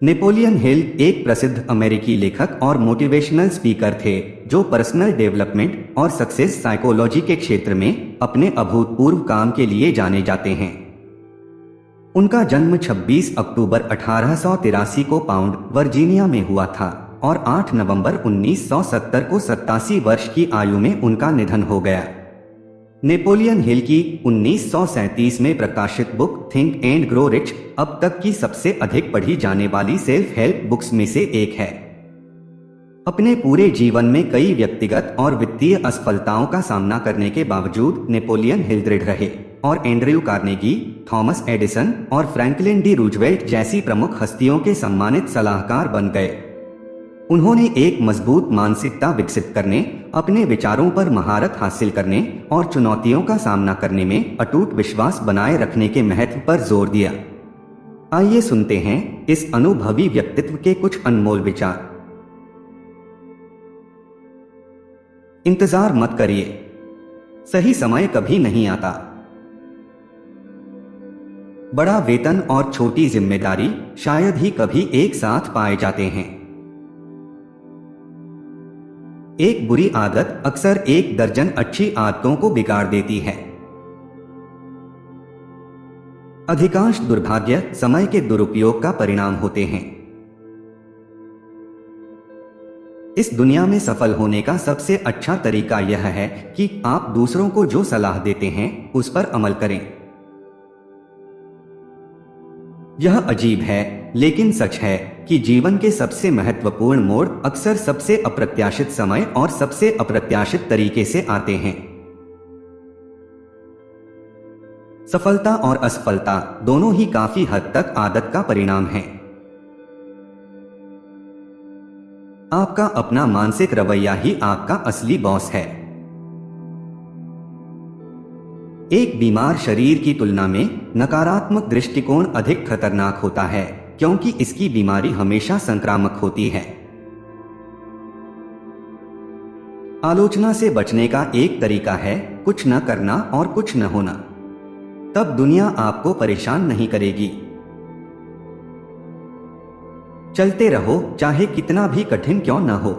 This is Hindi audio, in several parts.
नेपोलियन हिल एक प्रसिद्ध अमेरिकी लेखक और मोटिवेशनल स्पीकर थे जो पर्सनल डेवलपमेंट और सक्सेस साइकोलॉजी के क्षेत्र में अपने अभूतपूर्व काम के लिए जाने जाते हैं। उनका जन्म 26 अक्टूबर 1883 को पाउंड, वर्जीनिया में हुआ था और 8 नवंबर 1970 को 87 वर्ष की आयु में उनका निधन हो गया। नेपोलियन हिल की 1937 में प्रकाशित book think and grow rich अब तक की सबसे अधिक पढ़ी जाने वाली सेल्फ हेल्प बुक्स में से एक है। अपने पूरे जीवन में कई व्यक्तिगत और वित्तीय असफलताओं का सामना करने के बावजूद नेपोलियन हिल दृढ़ रहे और एंड्रयू कार्नेगी, थॉमस एडिसन और फ्रैंकलिन डी रूजवेल्ट जैसी प्रमुख हस्तियों के सम्मानित सलाहकार बन गए। उन्होंने एक मजबूत मानसिकता विकसित करने, अपने विचारों पर महारत हासिल करने और चुनौतियों का सामना करने में अटूट विश्वास बनाए रखने के महत्व पर जोर दिया। आइए सुनते हैं इस अनुभवी व्यक्तित्व के कुछ अनमोल विचार। इंतजार मत करिए, सही समय कभी नहीं आता। बड़ा वेतन और छोटी जिम्मेदारी शायद ही कभी एक साथ पाए जाते हैं। एक बुरी आदत अक्सर एक दर्जन अच्छी आदतों को बिगाड़ देती है। अधिकांश दुर्भाग्य समय के दुरुपयोग का परिणाम होते हैं। इस दुनिया में सफल होने का सबसे अच्छा तरीका यह है कि आप दूसरों को जो सलाह देते हैं उस पर अमल करें। यह अजीब है लेकिन सच है कि जीवन के सबसे महत्वपूर्ण मोड़ अक्सर सबसे अप्रत्याशित समय और सबसे अप्रत्याशित तरीके से आते हैं। सफलता और असफलता दोनों ही काफी हद तक आदत का परिणाम है। आपका अपना मानसिक रवैया ही आपका असली बॉस है। एक बीमार शरीर की तुलना में नकारात्मक दृष्टिकोण अधिक खतरनाक होता है क्योंकि इसकी बीमारी हमेशा संक्रामक होती है। आलोचना से बचने का एक तरीका है कुछ न करना और कुछ न होना। तब दुनिया आपको परेशान नहीं करेगी। चलते रहो चाहे कितना भी कठिन क्यों न हो।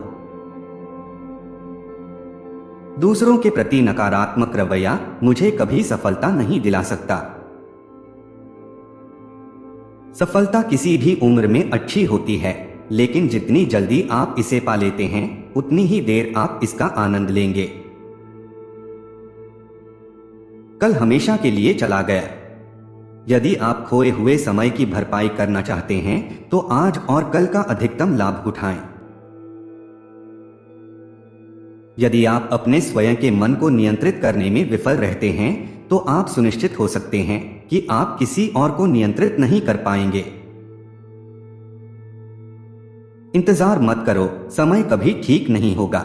दूसरों के प्रति नकारात्मक रवैया मुझे कभी सफलता नहीं दिला सकता। सफलता किसी भी उम्र में अच्छी होती है, लेकिन जितनी जल्दी आप इसे पा लेते हैं उतनी ही देर आप इसका आनंद लेंगे। कल हमेशा के लिए चला गया। यदि आप खोए हुए समय की भरपाई करना चाहते हैं तो आज और कल का अधिकतम लाभ उठाएं। यदि आप अपने स्वयं के मन को नियंत्रित करने में विफल रहते हैं तो आप सुनिश्चित हो सकते हैं कि आप किसी और को नियंत्रित नहीं कर पाएंगे। इंतजार मत करो, समय कभी ठीक नहीं होगा।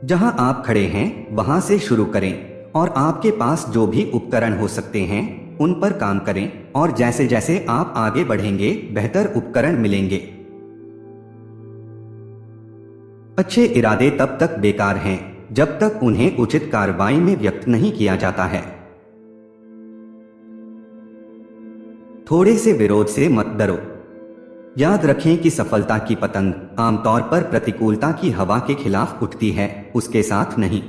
जहां आप खड़े हैं वहां से शुरू करें और आपके पास जो भी उपकरण हो सकते हैं उन पर काम करें और जैसे जैसे आप आगे बढ़ेंगे बेहतर उपकरण मिलेंगे। अच्छे इरादे तब तक बेकार हैं जब तक उन्हें उचित कार्रवाई में व्यक्त नहीं किया जाता है। थोड़े से विरोध से मत डरो। याद रखें कि सफलता की पतंग आमतौर पर प्रतिकूलता की हवा के खिलाफ उठती है, उसके साथ नहीं।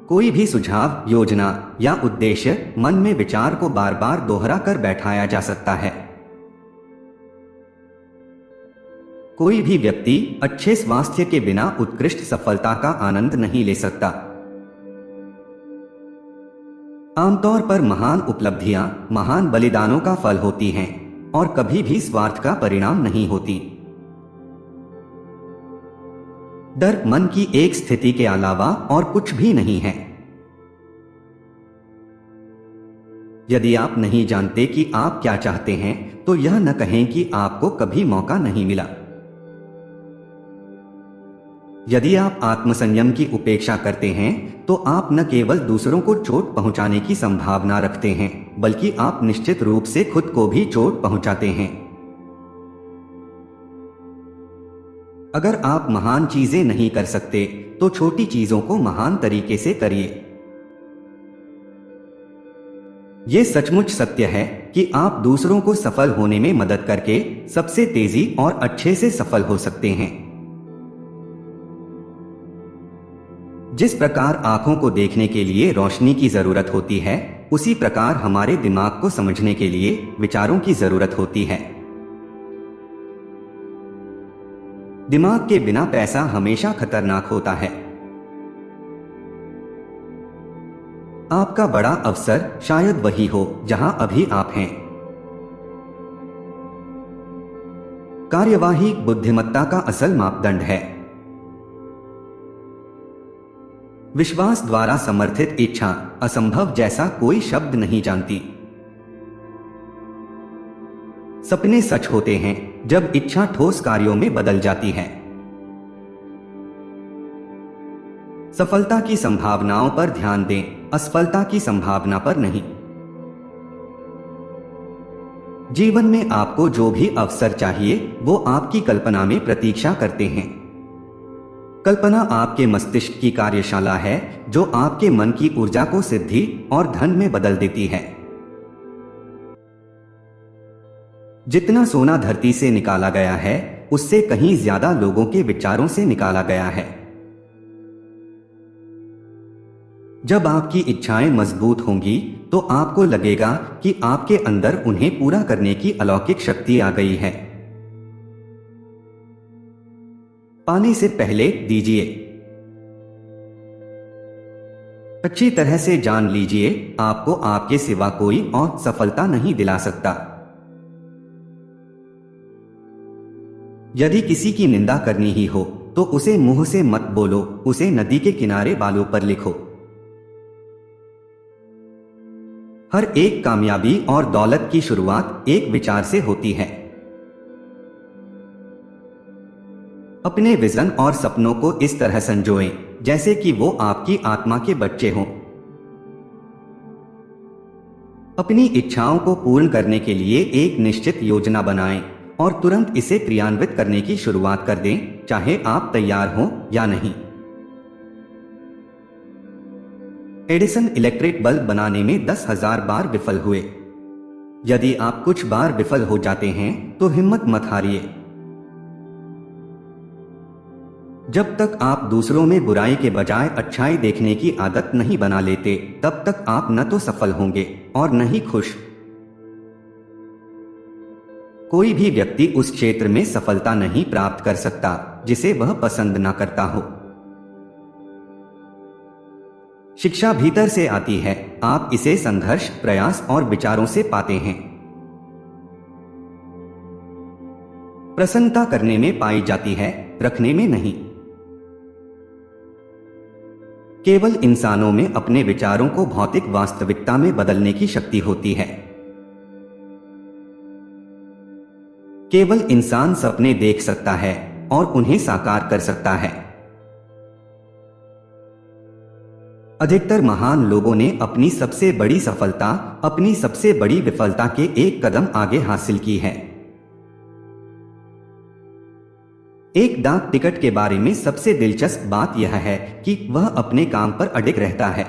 कोई भी सुझाव, योजना या उद्देश्य मन में विचार को बार बार दोहरा कर बैठाया जा सकता है। कोई भी व्यक्ति अच्छे स्वास्थ्य के बिना उत्कृष्ट सफलता का आनंद नहीं ले सकता। आमतौर पर महान उपलब्धियां महान बलिदानों का फल होती हैं और कभी भी स्वार्थ का परिणाम नहीं होती। डर मन की एक स्थिति के अलावा और कुछ भी नहीं है। यदि आप नहीं जानते कि आप क्या चाहते हैं तो यह न कहें कि आपको कभी मौका नहीं मिला। यदि आप आत्मसंयम की उपेक्षा करते हैं तो आप न केवल दूसरों को चोट पहुंचाने की संभावना रखते हैं बल्कि आप निश्चित रूप से खुद को भी चोट पहुंचाते हैं। अगर आप महान चीजें नहीं कर सकते तो छोटी चीजों को महान तरीके से करिए। ये सचमुच सत्य है कि आप दूसरों को सफल होने में मदद करके सबसे तेजी और अच्छे से सफल हो सकते हैं। जिस प्रकार आंखों को देखने के लिए रोशनी की जरूरत होती है, उसी प्रकार हमारे दिमाग को समझने के लिए विचारों की जरूरत होती है। दिमाग के बिना पैसा हमेशा खतरनाक होता है। आपका बड़ा अवसर शायद वही हो जहां अभी आप हैं। कार्यवाही बुद्धिमत्ता का असल मापदंड है। विश्वास द्वारा समर्थित इच्छा असंभव जैसा कोई शब्द नहीं जानती। सपने सच होते हैं जब इच्छा ठोस कार्यों में बदल जाती है। सफलता की संभावनाओं पर ध्यान दें, असफलता की संभावना पर नहीं। जीवन में आपको जो भी अवसर चाहिए वो आपकी कल्पना में प्रतीक्षा करते हैं। कल्पना आपके मस्तिष्क की कार्यशाला है जो आपके मन की ऊर्जा को सिद्धि और धन में बदल देती है। जितना सोना धरती से निकाला गया है उससे कहीं ज्यादा लोगों के विचारों से निकाला गया है। जब आपकी इच्छाएं मजबूत होंगी तो आपको लगेगा कि आपके अंदर उन्हें पूरा करने की अलौकिक शक्ति आ गई है। पाने से पहले दीजिए। अच्छी तरह से जान लीजिए, आपको आपके सिवा कोई और सफलता नहीं दिला सकता। यदि किसी की निंदा करनी ही हो तो उसे मुंह से मत बोलो, उसे नदी के किनारे बालों पर लिखो। हर एक कामयाबी और दौलत की शुरुआत एक विचार से होती है। अपने विजन और सपनों को इस तरह संजोएं जैसे कि वो आपकी आत्मा के बच्चे हों। अपनी इच्छाओं को पूर्ण करने के लिए एक निश्चित योजना बनाएं और तुरंत इसे क्रियान्वित करने की शुरुआत कर दें, चाहे आप तैयार हों या नहीं। एडिसन इलेक्ट्रिक बल्ब बनाने में 10,000 बार विफल हुए। यदि आप कुछ बार विफल हो जाते हैं तो हिम्मत मत हारिए। जब तक आप दूसरों में बुराई के बजाय अच्छाई देखने की आदत नहीं बना लेते, तब तक आप न तो सफल होंगे और न ही खुश। कोई भी व्यक्ति उस क्षेत्र में सफलता नहीं प्राप्त कर सकता जिसे वह पसंद न करता हो। शिक्षा भीतर से आती है, आप इसे संघर्ष, प्रयास और विचारों से पाते हैं। प्रसन्नता करने में पाई जाती है, रखने में नहीं। केवल इंसानों में अपने विचारों को भौतिक वास्तविकता में बदलने की शक्ति होती है। केवल इंसान सपने देख सकता है और उन्हें साकार कर सकता है। अधिकतर महान लोगों ने अपनी सबसे बड़ी सफलता अपनी सबसे बड़ी विफलता के एक कदम आगे हासिल की है। एक डाक टिकट के बारे में सबसे दिलचस्प बात यह है कि वह अपने काम पर अडिग रहता है।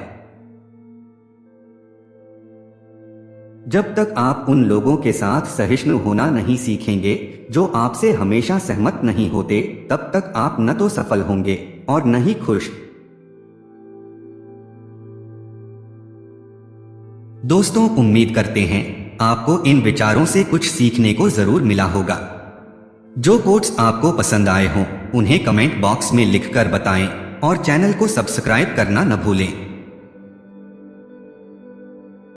जब तक आप उन लोगों के साथ सहिष्णु होना नहीं सीखेंगे जो आपसे हमेशा सहमत नहीं होते, तब तक आप न तो सफल होंगे और न ही खुश। दोस्तों, उम्मीद करते हैं आपको इन विचारों से कुछ सीखने को जरूर मिला होगा। जो कोट्स आपको पसंद आए हों उन्हें कमेंट बॉक्स में लिखकर बताएं और चैनल को सब्सक्राइब करना न भूलें।